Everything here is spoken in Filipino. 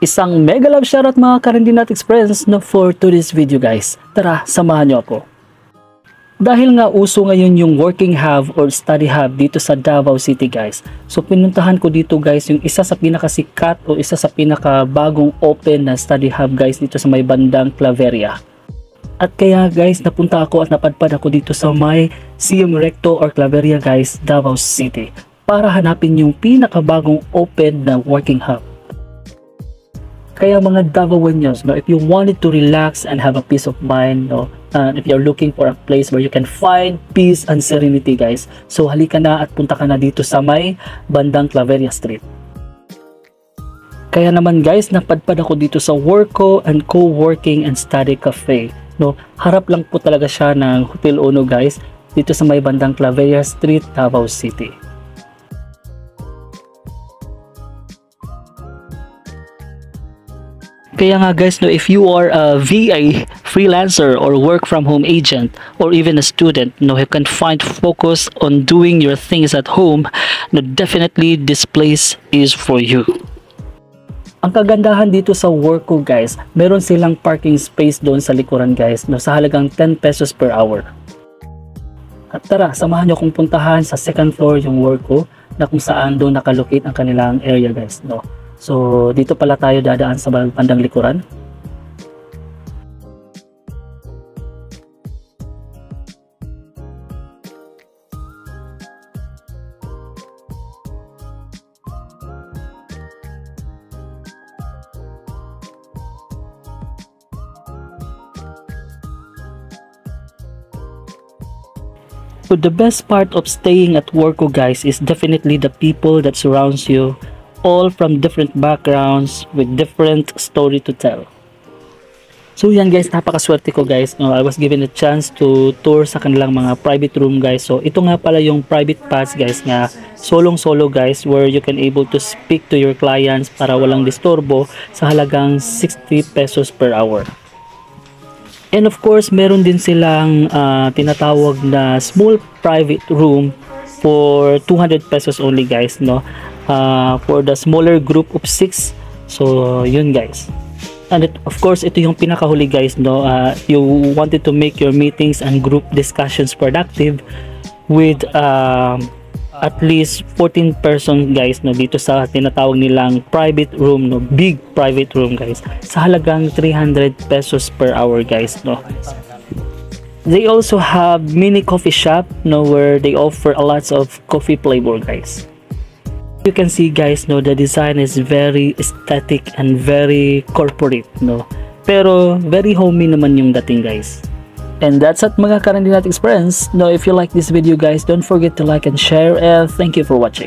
Isang mega love shoutout mga Karandinat Experience no for today's video guys. Tara, samahan nyo ako. Dahil nga uso ngayon yung working hub or study hub dito sa Davao City guys. So pinuntahan ko dito guys yung isa sa pinakasikat o isa sa pinakabagong open na study hub guys dito sa may bandang Claveria. At kaya guys napunta ako at napadpad ako dito sa may CM Recto or Claveria guys, Davao City. Para hanapin yung pinakabagong open na working hub. Kaya mga Davaoenos, no, if you wanted to relax and have a peace of mind, no, if you're looking for a place where you can find peace and serenity guys, so halika na at punta ka na dito sa may bandang Claveria Street. Kaya naman guys, napadpad ako dito sa Worko and Co-working and Study Cafe. No, harap lang po talaga siya ng Hotel Ono guys, dito sa may bandang Claveria Street, Davao City. Kaya nga guys, no, if you are a VA, freelancer, or work from home agent, or even a student, no, who can find focus on doing your things at home, no, definitely this place is for you. Ang kagandahan dito sa Worko guys, meron silang parking space doon sa likuran guys, no, sa halagang 10 pesos per hour. At tara, samahan nyo kong puntahan sa second floor yung Worko, na kung saan doon nakalocate ang kanilang area guys, no. So, dito pala tayo dadaan sa bandang likuran. So, the best part of staying at Worko guys is definitely the people that surrounds you. All from different backgrounds with different story to tell. So yan guys, napakaswerte ko guys. I was given a chance to tour sa kanilang mga private room guys. So ito nga pala yung private pass guys nga solong-solo guys, where you can able to speak to your clients para walang disturbo sa halagang 60 pesos per hour. And of course, meron din silang tinatawag na small private room for 200 pesos only guys, no? For the smaller group of 6. So yun guys, and of course ito yung pinakahuli guys, no, you wanted to make your meetings and group discussions productive with at least 14 person guys, no, dito sa tinatawag nilang private room, no, big private room guys, sa halagang 300 pesos per hour guys, no. They also have mini coffee shop, no, where they offer a lots of coffee flavor guys. You can see guys, no, the design is very aesthetic and very corporate, no, pero very homey naman yung dating guys. And that's it mga Karandinat Experience. Now if you like this video guys, don't forget to like and share, and thank you for watching.